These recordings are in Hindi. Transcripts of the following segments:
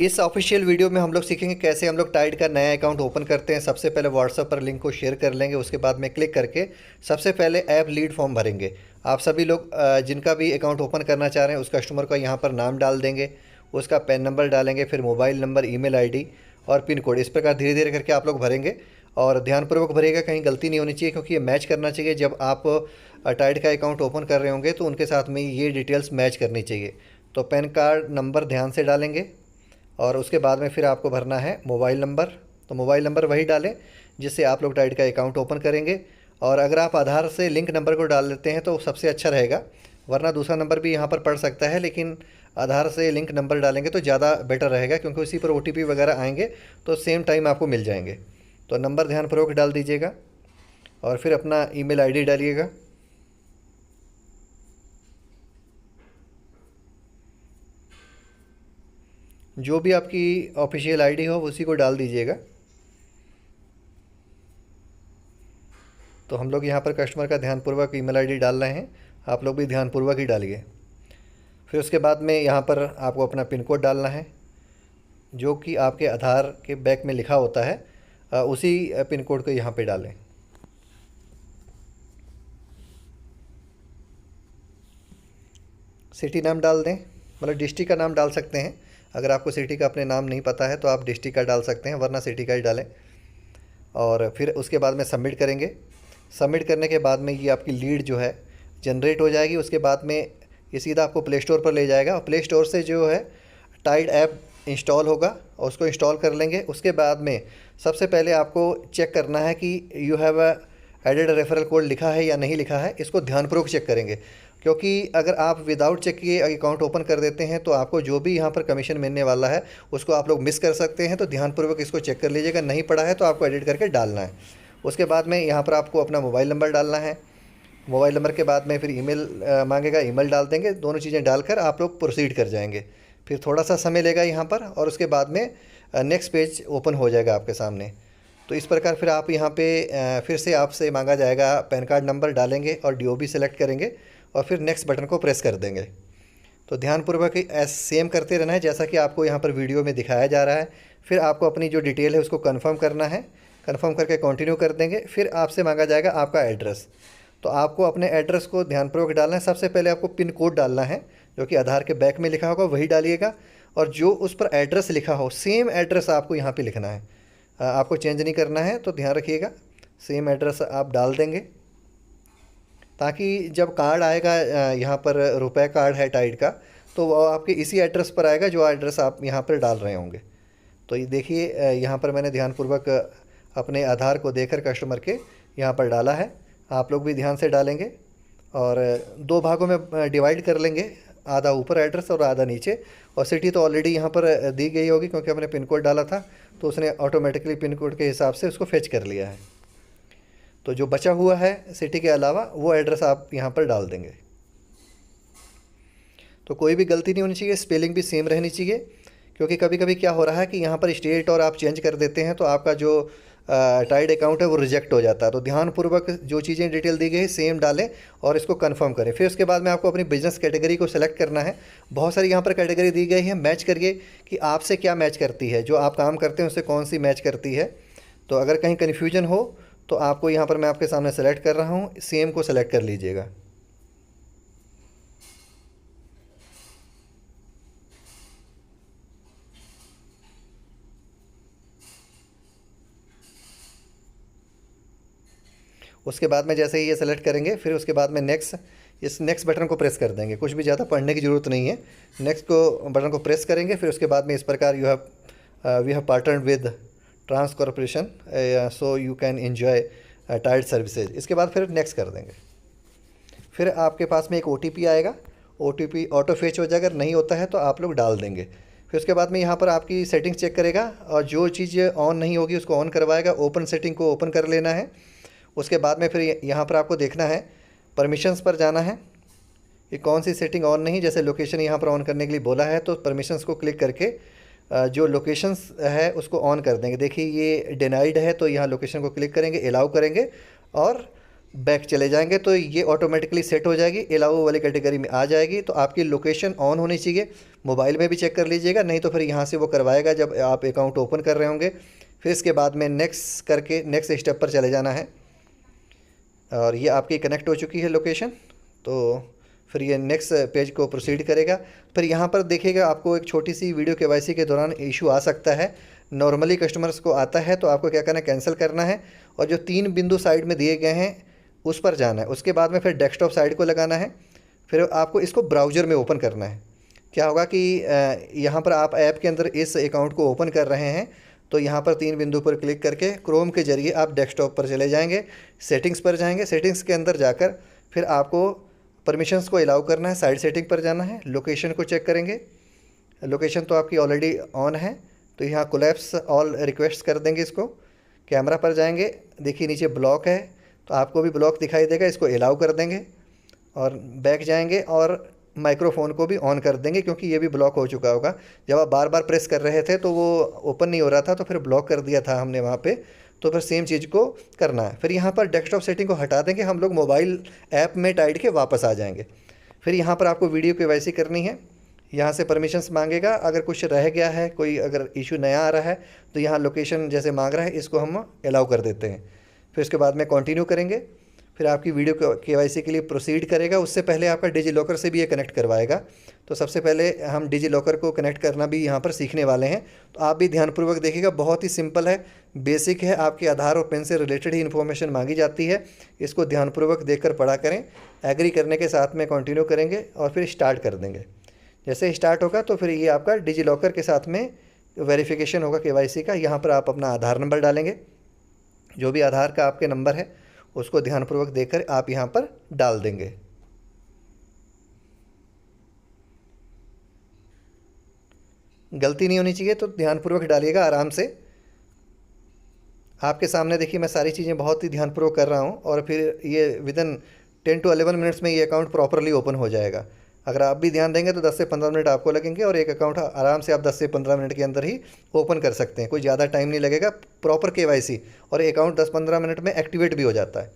इस ऑफिशियल वीडियो में हम लोग सीखेंगे कैसे हम लोग टाइड का नया अकाउंट ओपन करते हैं। सबसे पहले व्हाट्सएप पर लिंक को शेयर कर लेंगे, उसके बाद में क्लिक करके सबसे पहले ऐप लीड फॉर्म भरेंगे। आप सभी लोग जिनका भी अकाउंट ओपन करना चाह रहे हैं उस कस्टमर का यहाँ पर नाम डाल देंगे, उसका पैन नंबर डालेंगे, फिर मोबाइल नंबर, ईमेल आईडी और पिन कोड। इस प्रकार धीरे धीरे करके आप लोग भरेंगे और ध्यानपूर्वक भरेगा, कहीं गलती नहीं होनी चाहिए क्योंकि ये मैच करना चाहिए। जब आप टाइड का अकाउंट ओपन कर रहे होंगे तो उनके साथ में ये डिटेल्स मैच करनी चाहिए। तो पैन कार्ड नंबर ध्यान से डालेंगे और उसके बाद में फिर आपको भरना है मोबाइल नंबर। तो मोबाइल नंबर वही डालें जिससे आप लोग टाइड का अकाउंट ओपन करेंगे। और अगर आप आधार से लिंक नंबर को डाल लेते हैं तो सबसे अच्छा रहेगा, वरना दूसरा नंबर भी यहाँ पर पड़ सकता है, लेकिन आधार से लिंक नंबर डालेंगे तो ज़्यादा बेटर रहेगा क्योंकि उसी पर OTP वगैरह आएंगे तो सेम टाइम आपको मिल जाएंगे। तो नंबर ध्यानपूर्वक डाल दीजिएगा और फिर अपना ईमेल आईडी डालिएगा। जो भी आपकी ऑफिशियल आईडी हो उसी को डाल दीजिएगा। तो हम लोग यहाँ पर कस्टमर का ध्यानपूर्वक ईमेल आईडी डाल रहे हैं, आप लोग भी ध्यानपूर्वक ही डालिए। फिर उसके बाद में यहाँ पर आपको अपना पिन कोड डालना है जो कि आपके आधार के बैक में लिखा होता है, उसी पिन कोड को यहाँ पे डालें। सिटी नाम डाल दें, मतलब डिस्ट्रिक्ट का नाम डाल सकते हैं। अगर आपको सिटी का अपने नाम नहीं पता है तो आप डिस्ट्रिक्ट का डाल सकते हैं, वरना सिटी का ही डालें। और फिर उसके बाद में सबमिट करेंगे। सबमिट करने के बाद में ये आपकी लीड जो है जनरेट हो जाएगी। उसके बाद में ये सीधा आपको प्ले स्टोर पर ले जाएगा और प्ले स्टोर से जो है टाइड ऐप इंस्टॉल होगा और उसको इंस्टॉल कर लेंगे। उसके बाद में सबसे पहले आपको चेक करना है कि you have added referral code लिखा है या नहीं लिखा है। इसको ध्यानपूर्वक चेक करेंगे क्योंकि अगर आप विदाउट चेक किए अकाउंट ओपन कर देते हैं तो आपको जो भी यहाँ पर कमीशन मिलने वाला है उसको आप लोग मिस कर सकते हैं। तो ध्यानपूर्वक इसको चेक कर लीजिएगा, नहीं पड़ा है तो आपको एडिट करके डालना है। उसके बाद में यहाँ पर आपको अपना मोबाइल नंबर डालना है। मोबाइल नंबर के बाद में फिर ईमेल मांगेगा, ईमेल डाल देंगे। दोनों चीज़ें डालकर आप लोग प्रोसीड कर जाएंगे। फिर थोड़ा सा समय लेगा यहाँ पर और उसके बाद में नेक्स्ट पेज ओपन हो जाएगा आपके सामने। तो इस प्रकार फिर आप यहाँ पे फिर से आपसे मांगा जाएगा, पैन कार्ड नंबर डालेंगे और DOB सेलेक्ट करेंगे और फिर नेक्स्ट बटन को प्रेस कर देंगे। तो ध्यानपूर्वक सेम करते रहना है जैसा कि आपको यहाँ पर वीडियो में दिखाया जा रहा है। फिर आपको अपनी जो डिटेल है उसको कंफर्म करना है, कंफर्म करके कंटिन्यू कर देंगे। फिर आपसे मांगा जाएगा आपका एड्रेस। तो आपको अपने एड्रेस को ध्यानपूर्वक डालना है। सबसे पहले आपको पिन कोड डालना है जो कि आधार के बैक में लिखा होगा, वही डालिएगा। और जो उस पर एड्रेस लिखा हो सेम एड्रेस आपको यहाँ पे लिखना है, आपको चेंज नहीं करना है। तो ध्यान रखिएगा, सेम एड्रेस आप डाल देंगे ताकि जब कार्ड आएगा, यहाँ पर रुपए कार्ड है टाइड का, तो वो आपके इसी एड्रेस पर आएगा जो एड्रेस आप यहाँ पर डाल रहे होंगे। तो ये देखिए यहाँ पर मैंने ध्यानपूर्वक अपने आधार को देकर कस्टमर के यहाँ पर डाला है। आप लोग भी ध्यान से डालेंगे और 2 भागों में डिवाइड कर लेंगे, आधा ऊपर एड्रेस और आधा नीचे। और सिटी तो ऑलरेडी यहाँ पर दी गई होगी क्योंकि हमने पिन कोड डाला था तो उसने ऑटोमेटिकली पिन कोड के हिसाब से उसको फेच कर लिया है। तो जो बचा हुआ है सिटी के अलावा वो एड्रेस आप यहाँ पर डाल देंगे। तो कोई भी गलती नहीं होनी चाहिए, स्पेलिंग भी सेम रहनी चाहिए क्योंकि कभी कभी क्या हो रहा है कि यहाँ पर स्टेट और आप चेंज कर देते हैं तो आपका जो टाइड अकाउंट है वो रिजेक्ट हो जाता है। तो ध्यानपूर्वक जो चीज़ें डिटेल दी गई है सेम डालें और इसको कंफर्म करें। फिर उसके बाद में आपको अपनी बिजनेस कैटेगरी को सेलेक्ट करना है। बहुत सारी यहाँ पर कैटेगरी दी गई है, मैच करिए कि आपसे क्या मैच करती है, जो आप काम करते हैं उससे कौन सी मैच करती है। तो अगर कहीं कन्फ्यूजन हो तो आपको यहाँ पर मैं आपके सामने सेलेक्ट कर रहा हूँ, सेम को सेलेक्ट कर लीजिएगा। उसके बाद में जैसे ही ये सेलेक्ट करेंगे फिर उसके बाद में इस नेक्स्ट बटन को प्रेस कर देंगे। कुछ भी ज़्यादा पढ़ने की ज़रूरत नहीं है, नेक्स्ट को बटन को प्रेस करेंगे। फिर उसके बाद में इस प्रकार we have partnered with trans corporation so you can enjoy tide services. इसके बाद फिर नेक्स्ट कर देंगे। फिर आपके पास में एक OTP आएगा, OTP ऑटो फेच हो जाएगा, नहीं होता है तो आप लोग डाल देंगे। फिर उसके बाद में यहाँ पर आपकी सेटिंग चेक करेगा और जो चीज़ ऑन नहीं होगी उसको ऑन करवाएगा। ओपन सेटिंग को ओपन कर लेना है। उसके बाद में फिर यहाँ पर आपको देखना है, परमिशंस पर जाना है कि कौन सी सेटिंग ऑन नहीं। जैसे लोकेशन यहाँ पर ऑन करने के लिए बोला है तो परमिशंस को क्लिक करके जो लोकेशंस है उसको ऑन कर देंगे। देखिए ये डिनाइड है तो यहाँ लोकेशन को क्लिक करेंगे, अलाउ करेंगे और बैक चले जाएंगे तो ये ऑटोमेटिकली सेट हो जाएगी, अलाउ वाली कैटेगरी में आ जाएगी। तो आपकी लोकेशन ऑन होनी चाहिए, मोबाइल में भी चेक कर लीजिएगा, नहीं तो फिर यहाँ से वो करवाएगा जब आप अकाउंट ओपन कर रहे होंगे। फिर इसके बाद में नेक्स्ट करके नेक्स्ट स्टेप पर चले जाना है। और ये आपकी कनेक्ट हो चुकी है लोकेशन, तो फिर ये नेक्स्ट पेज को प्रोसीड करेगा। फिर यहाँ पर देखिएगा आपको एक छोटी सी वीडियो केवाईसी के दौरान इशू आ सकता है, नॉर्मली कस्टमर्स को आता है। तो आपको क्या करना है, कैंसिल करना है और जो 3 बिंदु साइड में दिए गए हैं उस पर जाना है। उसके बाद में फिर डेस्कटॉप साइड को लगाना है, फिर आपको इसको ब्राउज़र में ओपन करना है। क्या होगा कि यहाँ पर आप ऐप के अंदर इस अकाउंट को ओपन कर रहे हैं तो यहाँ पर 3 बिंदु पर क्लिक करके क्रोम के ज़रिए आप डेस्कटॉप पर चले जाएंगे, सेटिंग्स पर जाएंगे। सेटिंग्स के अंदर जाकर फिर आपको परमिशंस को अलाउ करना है, साइड सेटिंग पर जाना है, लोकेशन को चेक करेंगे। लोकेशन तो आपकी ऑलरेडी ऑन है, तो यहाँ कोलैप्स ऑल रिक्वेस्ट कर देंगे इसको। कैमरा पर जाएंगे, देखिए नीचे ब्लॉक है तो आपको भी ब्लॉक दिखाई देगा, इसको अलाउ कर देंगे। और बैक जाएंगे और माइक्रोफ़ोन को भी ऑन कर देंगे क्योंकि ये भी ब्लॉक हो चुका होगा। जब आप बार बार प्रेस कर रहे थे तो वो ओपन नहीं हो रहा था, तो फिर ब्लॉक कर दिया था हमने वहाँ पे। तो फिर सेम चीज़ को करना है। फिर यहाँ पर डेस्कटॉप सेटिंग को हटा देंगे, हम लोग मोबाइल ऐप में टाइट के वापस आ जाएंगे। फिर यहाँ पर आपको वीडियो केवाईसी करनी है, यहाँ से परमिशंस मांगेगा। अगर कुछ रह गया है, कोई अगर इशू नया आ रहा है तो यहाँ लोकेशन जैसे मांग रहा है इसको हम अलाउ कर देते हैं। फिर उसके बाद में कंटिन्यू करेंगे, फिर आपकी वीडियो केवाईसी के लिए प्रोसीड करेगा। उससे पहले आपका डिजी लॉकर से भी ये कनेक्ट करवाएगा। तो सबसे पहले हम डिजी लॉकर को कनेक्ट करना भी यहाँ पर सीखने वाले हैं, तो आप भी ध्यानपूर्वक देखिएगा। बहुत ही सिंपल है, बेसिक है, आपके आधार और पेन से रिलेटेड ही इन्फॉर्मेशन मांगी जाती है। इसको ध्यानपूर्वक देखकर पढ़ा करें। एग्री करने के साथ में कंटिन्यू करेंगे और फिर स्टार्ट कर देंगे। जैसे स्टार्ट होगा तो फिर ये आपका डिजी लॉकर के साथ में वेरिफिकेशन होगा केवाईसी का। यहाँ पर आप अपना आधार नंबर डालेंगे, जो भी आधार का आपके नंबर है उसको ध्यानपूर्वक देखकर आप यहाँ पर डाल देंगे। गलती नहीं होनी चाहिए, तो ध्यानपूर्वक डालिएगा आराम से। आपके सामने देखिए मैं सारी चीज़ें बहुत ही ध्यानपूर्वक कर रहा हूँ और फिर ये विदिन 10 to 11 मिनट्स में ये अकाउंट प्रॉपरली ओपन हो जाएगा। अगर आप भी ध्यान देंगे तो 10 से 15 मिनट आपको लगेंगे और एक अकाउंट आराम से आप 10 से 15 मिनट के अंदर ही ओपन कर सकते हैं। कोई ज़्यादा टाइम नहीं लगेगा, प्रॉपर केवाईसी, और अकाउंट 10-15 मिनट में एक्टिवेट भी हो जाता है।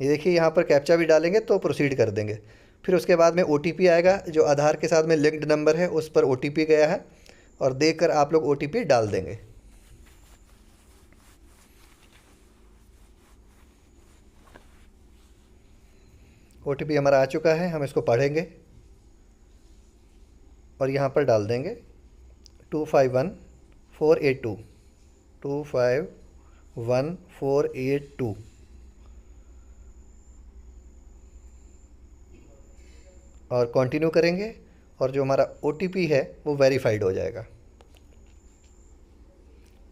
ये देखिए यहाँ पर कैप्चा भी डालेंगे तो प्रोसीड कर देंगे। फिर उसके बाद में OTP आएगा, जो आधार के साथ में लिंक्ड नंबर है उस पर OTP गया है, और देखकर आप लोग OTP डाल देंगे। OTP हमारा आ चुका है, हम इसको पढ़ेंगे और यहाँ पर डाल देंगे 251482 251482। और कंटिन्यू करेंगे और जो हमारा OTP है वो वेरीफाइड हो जाएगा।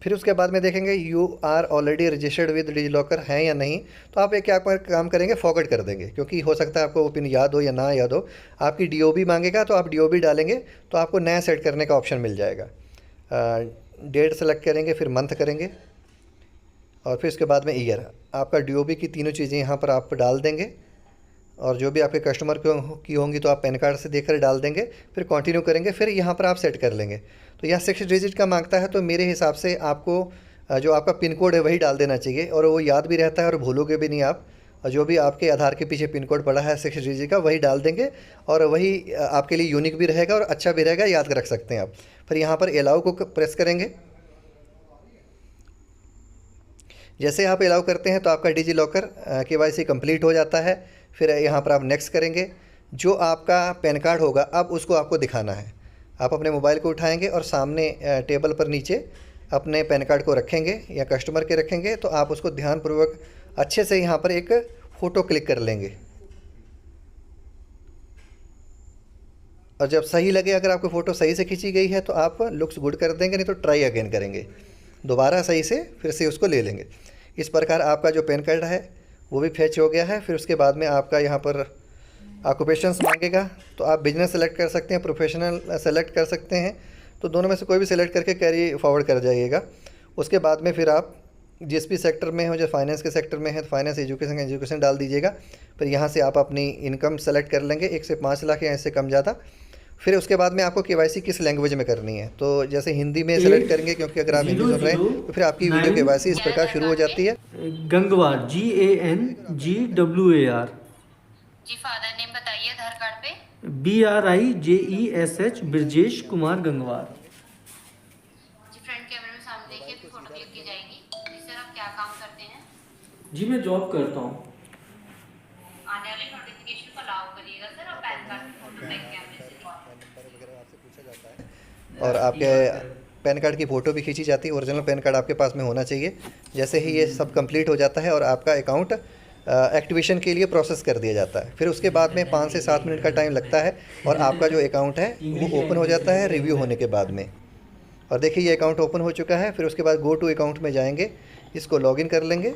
फिर उसके बाद में देखेंगे you are already registered with DigiLocker है या नहीं। तो आप एक क्या काम करेंगे, फॉरवर्ड कर देंगे, क्योंकि हो सकता है आपको वो पिन याद हो या ना याद हो। आपकी DOB मांगेगा तो आप DOB डालेंगे तो आपको नया सेट करने का ऑप्शन मिल जाएगा। डेट सेलेक्ट करेंगे, फिर मंथ करेंगे और फिर उसके बाद में ईयर। आपका DOB की तीनों चीज़ें यहाँ पर आप डाल देंगे, और जो भी आपके कस्टमर की होंगी तो आप पैन कार्ड से देखकर डाल देंगे। फिर कंटिन्यू करेंगे, फिर यहाँ पर आप सेट कर लेंगे। तो यहाँ 6 डिजिट का मांगता है, तो मेरे हिसाब से आपको जो आपका पिन कोड है वही डाल देना चाहिए, और वो याद भी रहता है और भूलोगे भी नहीं आप। और जो भी आपके आधार के पीछे पिन कोड पड़ा है 6 डिजिट का वही डाल देंगे, और वही आपके लिए यूनिक भी रहेगा और अच्छा भी रहेगा, याद रख सकते हैं आप। फिर यहाँ पर अलाउ को प्रेस करेंगे। जैसे आप अलाउ करते हैं तो आपका डिजी लॉकर KYC कंप्लीट हो जाता है। फिर यहाँ पर आप नेक्स्ट करेंगे। जो आपका पैन कार्ड होगा अब उसको आपको दिखाना है। आप अपने मोबाइल को उठाएंगे और सामने टेबल पर नीचे अपने पैन कार्ड को रखेंगे या कस्टमर के रखेंगे, तो आप उसको ध्यानपूर्वक अच्छे से यहाँ पर एक फ़ोटो क्लिक कर लेंगे। और जब सही लगे, अगर आपको फ़ोटो सही से खींची गई है तो आप लुक्स गुड कर देंगे, नहीं तो ट्राई अगेन करेंगे, दोबारा सही से फिर से उसको ले लेंगे। इस प्रकार आपका जो पैन कार्ड है वो भी फैच हो गया है। फिर उसके बाद में आपका यहाँ पर ऑक्यूपेशंस मांगेगा, तो आप बिजनेस सेलेक्ट कर सकते हैं, प्रोफेशनल सेलेक्ट कर सकते हैं। तो दोनों में से कोई भी सिलेक्ट करके कैरी फॉरवर्ड कर जाइएगा। उसके बाद में फिर आप जिस भी सेक्टर में हो, जो फाइनेंस के सेक्टर में है तो फाइनेंस, एजुकेशन डाल दीजिएगा। फिर यहाँ से आप अपनी इनकम सेलेक्ट कर लेंगे, 1 से 5 लाख या इससे कम ज़्यादा। फिर उसके बाद में आपको केवाईसी किस लैंग्वेज में करनी है, तो जैसे हिंदी में सेलेक्ट करेंगे, क्योंकि अगर आप हिंदी सुन रहे हैं तो फिर आपकी वीडियो केवाईसी इस प्रकार शुरू हो जाती है। गंगवार, GANGWAR। जी फादर नेम बताइए आधार कार्ड पे। BRIJESH, ब्रजेश कुमार गंगवार। जी फ्रंट कैमरे में सामने देखिए, फिर फोटो क्लिक की जाएगी। जी सर आप क्या काम करते हैं? जी मैं जॉब करता हूँ। आने वाले नोटिफिकेशन को अलाउ करिएगा सर, और पैन कार्ड की फोटो बैक कैमरे से लो। और आपके पैन कार्ड की फ़ोटो भी खींची जाती है, ओरिजिनल पैन कार्ड आपके पास में होना चाहिए। जैसे ही ये सब कंप्लीट हो जाता है और आपका अकाउंट एक्टिवेशन के लिए प्रोसेस कर दिया जाता है, फिर उसके बाद में 5 से 7 मिनट का टाइम लगता है और आपका जो अकाउंट है वो ओपन हो जाता है रिव्यू होने के बाद में। और देखिए ये अकाउंट ओपन हो चुका है। फिर उसके बाद गो टू अकाउंट में जाएंगे, इसको लॉगिन कर लेंगे।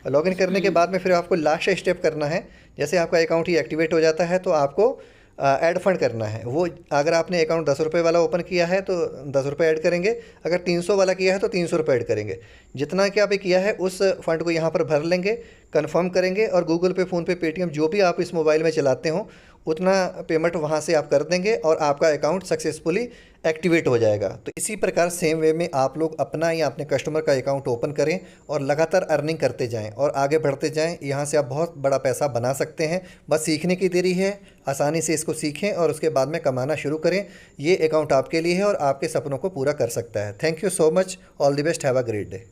लॉगिन करने के बाद में फिर आपको लास्ट स्टेप करना है। जैसे आपका अकाउंट ही एक्टिवेट हो जाता है तो आपको ऐड फंड करना है। वो अगर आपने अकाउंट 10 रुपये वाला ओपन किया है तो 10 रुपये ऐड करेंगे, अगर 300 वाला किया है तो 300 रुपये ऐड करेंगे। जितना कि आपने किया है उस फंड को यहाँ पर भर लेंगे, कंफर्म करेंगे और गूगल पे, फ़ोन पे, पेटीएम जो भी आप इस मोबाइल में चलाते हो उतना पेमेंट वहाँ से आप कर देंगे और आपका अकाउंट सक्सेसफुली एक्टिवेट हो जाएगा। तो इसी प्रकार सेम वे में आप लोग अपना या अपने कस्टमर का अकाउंट ओपन करें और लगातार अर्निंग करते जाएं और आगे बढ़ते जाएं। यहाँ से आप बहुत बड़ा पैसा बना सकते हैं। बस सीखने की देरी है, आसानी से इसको सीखें और उसके बाद में कमाना शुरू करें। ये अकाउंट आपके लिए है और आपके सपनों को पूरा कर सकता है। Thank you so much, all the best, have a great day.